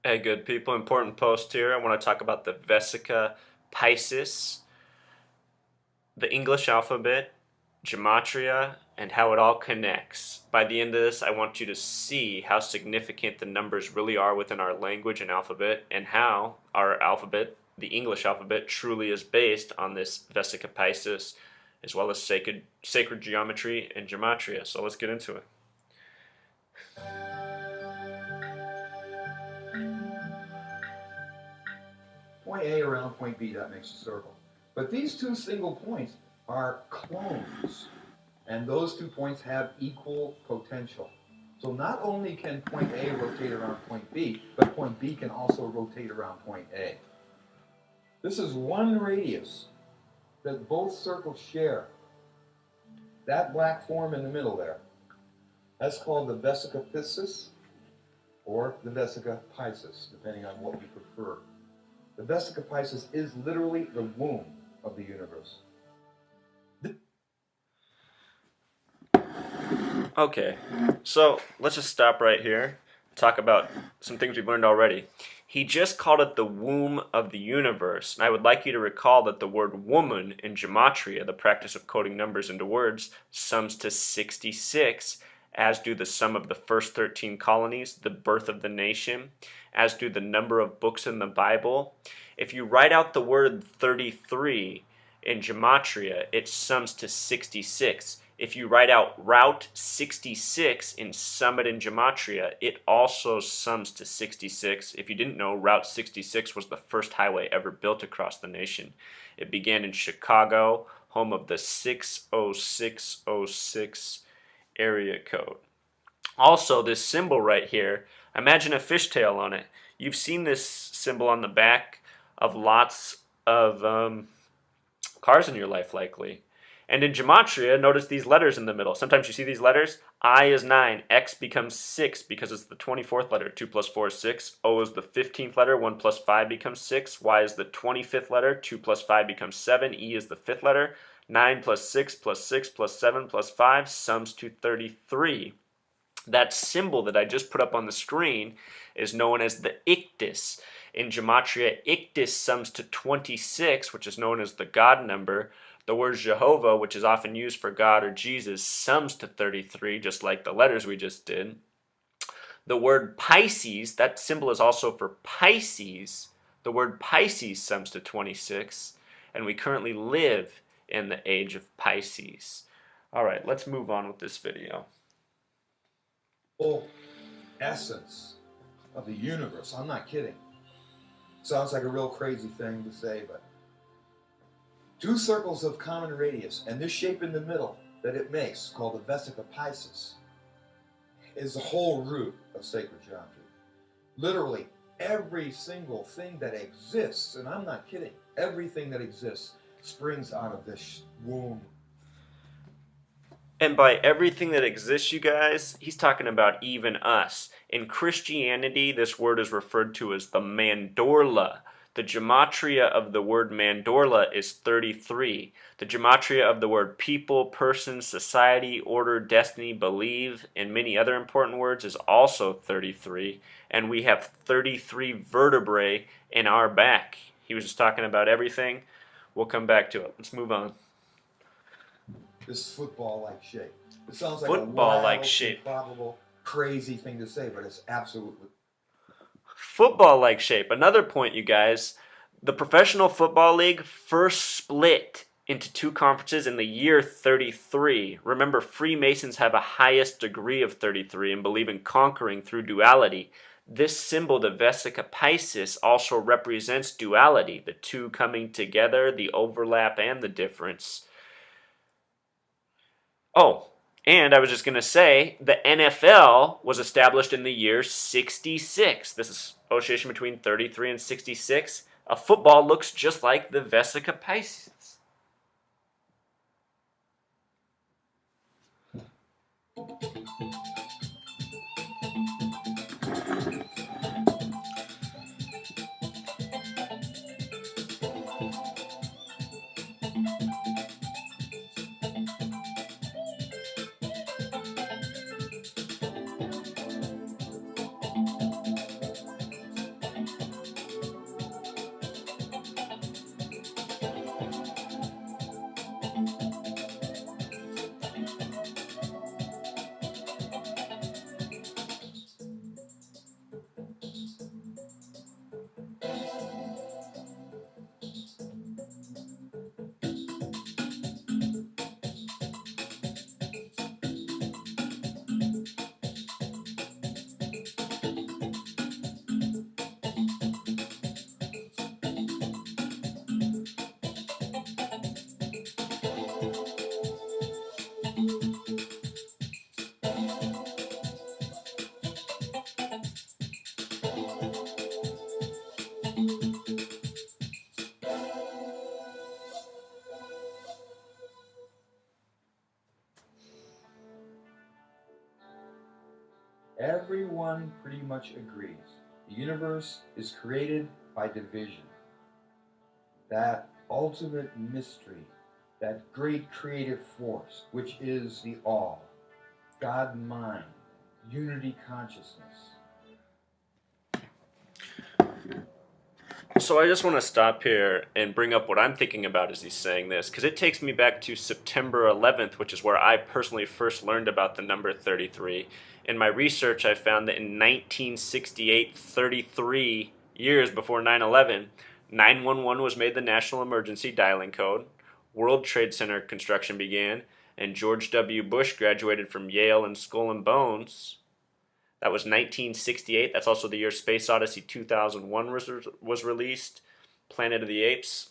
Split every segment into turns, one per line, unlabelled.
Hey, good people. Important post here. I want to talk about the Vesica Piscis, the English alphabet, gematria, and how it all connects. By the end of this, I want you to see how significant the numbers really are within our language and alphabet, and how our alphabet, the English alphabet, truly is based on this Vesica Piscis, as well as sacred geometry and gematria. So let's get into it.
Point A around point B, that makes a circle. But these two single points are clones, and those 2 points have equal potential. So not only can point A rotate around point B, but point B can also rotate around point A. This is one radius that both circles share. That black form in the middle there, that's called the Vesica Piscis or the Vesica Piscis, depending on what you prefer. The Vesica Piscis is literally the womb of the universe.
Okay, so let's just stop right here, talk about some things we've learned already. He just called it the womb of the universe, and I would like you to recall that the word woman in gematria, the practice of coding numbers into words, sums to 66, as do the sum of the first 13 colonies, the birth of the nation, as do the number of books in the Bible. If you write out the word 33 in gematria, it sums to 66. If you write out Route 66 in Summit in gematria, it also sums to 66. If you didn't know, Route 66 was the first highway ever built across the nation. It began in Chicago, home of the 60606 area code. Also, this symbol right here, imagine a fishtail on it. You've seen this symbol on the back of lots of cars in your life, likely. And in gematria, notice these letters in the middle. Sometimes you see these letters. I is 9. X becomes 6 because it's the 24th letter. 2 plus 4 is 6. O is the 15th letter. 1 plus 5 becomes 6. Y is the 25th letter. 2 plus 5 becomes 7. E is the 5th letter. 9 plus 6 plus 6 plus 7 plus 5 sums to 33. That symbol that I just put up on the screen is known as the ictus. In gematria, ictus sums to 26, which is known as the God number. The word Jehovah, which is often used for God or Jesus, sums to 33, just like the letters we just did. The word Pisces, that symbol is also for Pisces. The word Pisces sums to 26, and we currently live in the age of Pisces. All right, let's move on with this video.
Whole essence of the universe. I'm not kidding. Sounds like a real crazy thing to say, but two circles of common radius, and this shape in the middle that it makes, called the Vesica Piscis, is the whole root of sacred geometry. Literally, every single thing that exists, and I'm not kidding, everything that exists springs out of this womb.
And by everything that exists, you guys, he's talking about even us. In Christianity, this word is referred to as the mandorla. The gematria of the word mandorla is 33. The gematria of the word people, person, society, order, destiny, believe, and many other important words is also 33. And we have 33 vertebrae in our back. He was just talking about everything. We'll come back to it. Let's move on.
This football-like shape. It sounds like
Football-like
a wild,
shape.
improbable, crazy thing to say, but it's absolutely.
Football-like shape. Another point, you guys. The Professional Football League first split into two conferences in the year 33. Remember, Freemasons have a highest degree of 33 and believe in conquering through duality. This symbol, the Vesica Piscis, also represents duality, the two coming together, the overlap and the difference. Oh, and I was just going to say, the NFL was established in the year 66. This is association between 33 and 66. A football looks just like the Vesica Piscis.
everyone pretty much agrees. The universe is created by division. That ultimate mystery, that great creative force, which is the all, God mind, unity consciousness.
So I just want to stop here and bring up what I'm thinking about as he's saying this, because it takes me back to September 11th, which is where I personally first learned about the number 33. In my research, I found that in 1968, 33 years before 9/11, 911 was made the national emergency dialing code, World Trade Center construction began, and George W. Bush graduated from Yale and Skull and Bones. That was 1968. That's also the year Space Odyssey 2001 was released. Planet of the Apes.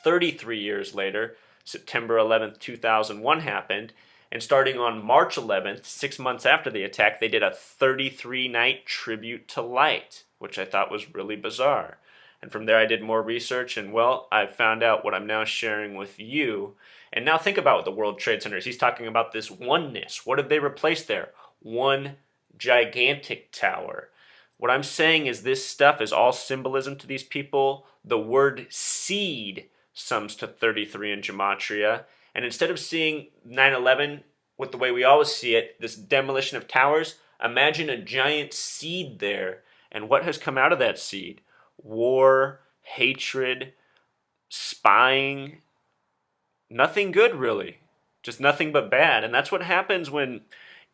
33 years later, September 11th, 2001 happened. And starting on March 11th, 6 months after the attack, they did a 33-night tribute to light, which I thought was really bizarre. And from there I did more research, and well, I found out what I'm now sharing with you. And now think about the World Trade Centers. He's talking about this oneness. What have they replaced there? One gigantic tower. What I'm saying is this stuff is all symbolism to these people. The word seed sums to 33 in gematria. And instead of seeing 9/11 with the way we always see it, this demolition of towers, imagine a giant seed there. And what has come out of that seed? War, hatred, spying. Nothing good, really. Just nothing but bad. And that's what happens when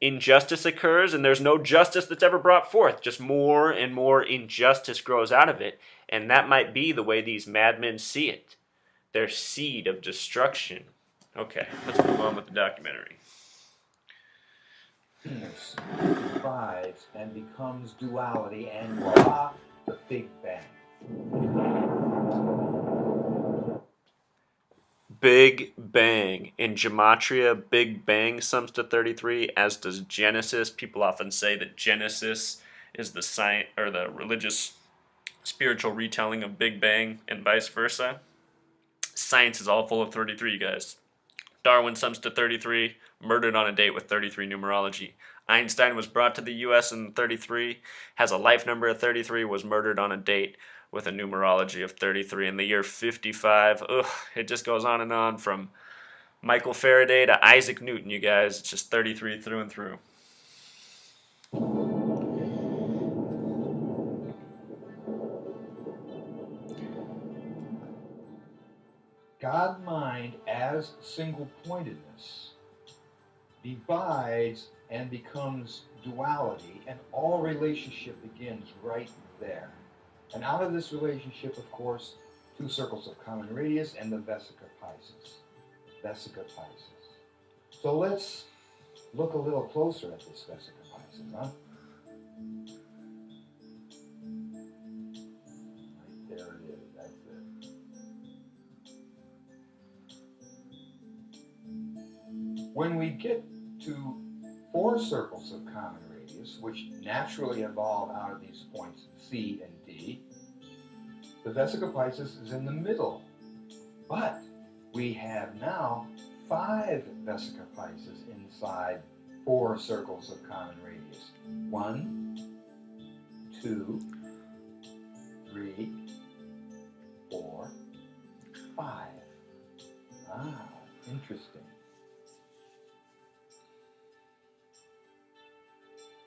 injustice occurs and there's no justice that's ever brought forth. Just more and more injustice grows out of it. And that might be the way these madmen see it. Their seed of destruction. Okay, let's move on with the documentary.
Divides and becomes duality, and voila, the Big Bang.
Big Bang. In gematria, Big Bang sums to 33, as does Genesis. People often say that Genesis is the science or the religious spiritual retelling of Big Bang and vice versa. Science is all full of 33, you guys. Darwin sums to 33, murdered on a date with 33 numerology. Einstein was brought to the U.S. in 33, has a life number of 33, was murdered on a date with a numerology of 33 in the year 55. Ugh, it just goes on and on from Michael Faraday to Isaac Newton, you guys. It's just 33 through and through.
God mind as single-pointedness divides and becomes duality, and all relationship begins right there. And out of this relationship, of course, two circles of common radius and the Vesica Piscis. Vesica Piscis. So let's look a little closer at this Vesica Piscis, huh? Right there it is, that's it. When we get to four circles of common radius, which naturally evolve out of these points C and D, the Vesica Piscis is in the middle. But we have now 5 Vesica Piscis inside 4 circles of common radius. 1, 2, 3, 4, 5. Ah, interesting.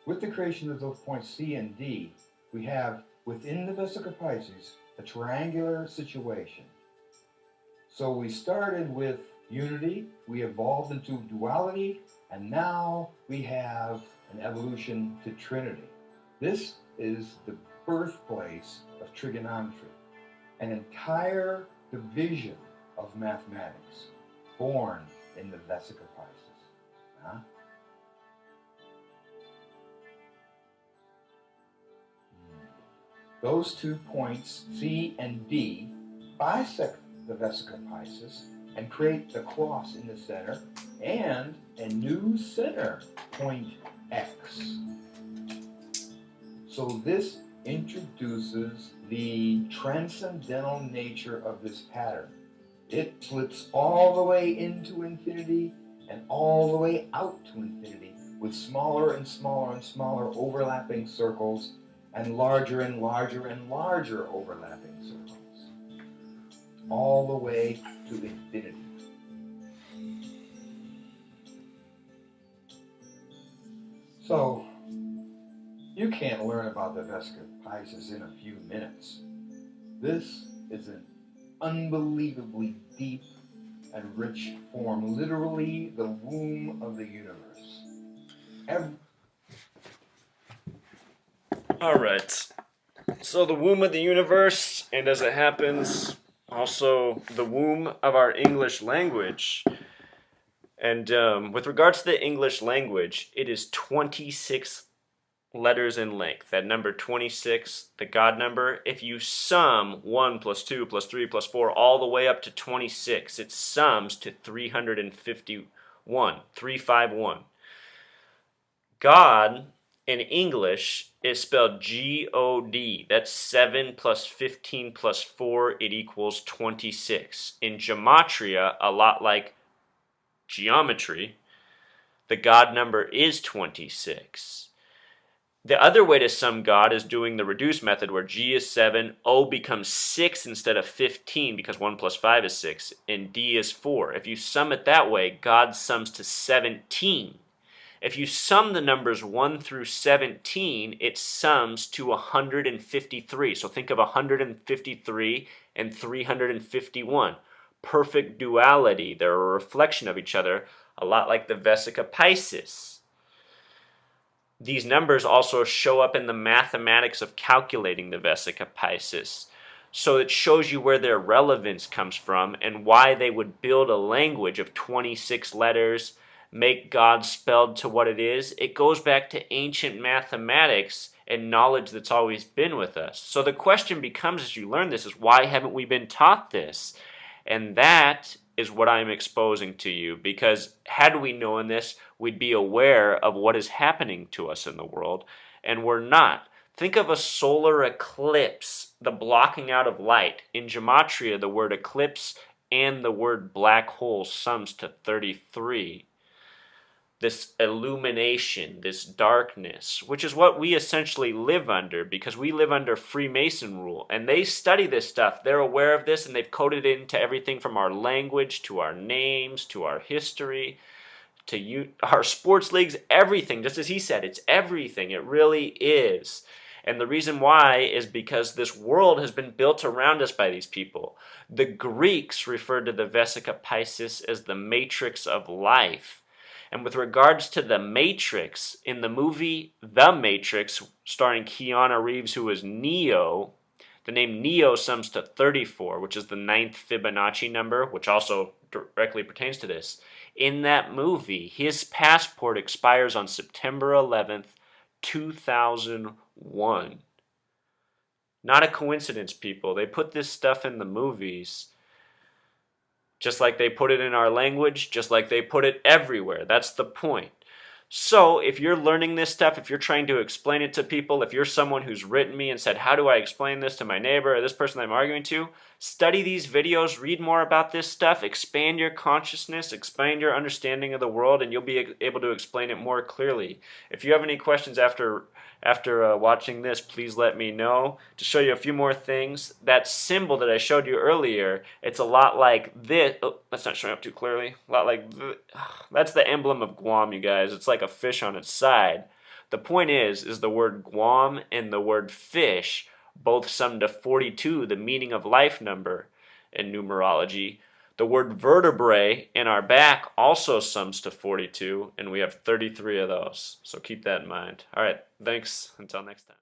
With the creation of those points C and D, we have within the Vesica Piscis a triangular situation. So we started with unity, we evolved into duality, and now we have an evolution to trinity. This is the birthplace of trigonometry, an entire division of mathematics born in the Vesica Piscis. Huh? Those 2 points, C and D, bisect the Vesica Piscis and create the cross in the center and a new center, point X. So this introduces the transcendental nature of this pattern. It slips all the way into infinity and all the way out to infinity with smaller and smaller and smaller overlapping circles and larger and larger and larger overlapping circles, all the way to infinity. So, you can't learn about the Vesica Piscis in a few minutes. This is an unbelievably deep and rich form, literally the womb of the universe.
All right. So the womb of the universe, and as it happens, also the womb of our English language. And with regards to the English language, it is 26 letters in length. That number 26, the God number, if you sum 1 plus 2 plus 3 plus 4 all the way up to 26, it sums to 351, 351. God in English is spelled G-O-D. That's 7 plus 15 plus 4, it equals 26. In gematria, a lot like geometry, the God number is 26. The other way to sum God is doing the reduced method where G is 7, O becomes 6 instead of 15 because 1 plus 5 is 6, and D is 4. If you sum it that way, God sums to 17. If you sum the numbers 1 through 17, it sums to 153. So think of 153 and 351. Perfect duality. They're a reflection of each other, a lot like the Vesica Piscis. These numbers also show up in the mathematics of calculating the Vesica Piscis. So it shows you where their relevance comes from and why they would build a language of 26 letters, make God spelled to what it is. It goes back to ancient mathematics and knowledge that's always been with us. So the question becomes as you learn this is, why haven't we been taught this? And that is what I'm exposing to you, because had we known this, we'd be aware of what is happening to us in the world, and we're not. Think of a solar eclipse, the blocking out of light. In gematria, the word eclipse and the word black hole sums to 33. This illumination, this darkness, which is what we essentially live under, because we live under Freemason rule, and they study this stuff. They're aware of this, and they've coded it into everything from our language to our names to our history to our sports leagues, everything. Just as he said, it's everything. It really is. And the reason why is because this world has been built around us by these people. The Greeks referred to the Vesica Piscis as the matrix of life. And with regards to the Matrix, in the movie The Matrix, starring Keanu Reeves, who was Neo, the name Neo sums to 34, which is the 9th Fibonacci number, which also directly pertains to this. In that movie, his passport expires on September 11th, 2001. Not a coincidence, people. They put this stuff in the movies just like they put it in our language, just like they put it everywhere. That's the point. So if you're learning this stuff, if you're trying to explain it to people, if you're someone who's written me and said, how do I explain this to my neighbor or this person I'm arguing to, study these videos, read more about this stuff, expand your consciousness, expand your understanding of the world, and you'll be able to explain it more clearly. If you have any questions after watching this, please let me know. To show you a few more things, that symbol that I showed you earlier, it's a lot like this. Oh, that's not showing up too clearly. A lot like this. That's the emblem of Guam, you guys. It's like a fish on its side. The point is the word Guam and the word fish both sum to 42, the meaning of life number in numerology. The word vertebrae in our back also sums to 42, and we have 33 of those. So keep that in mind. All right, thanks. Until next time.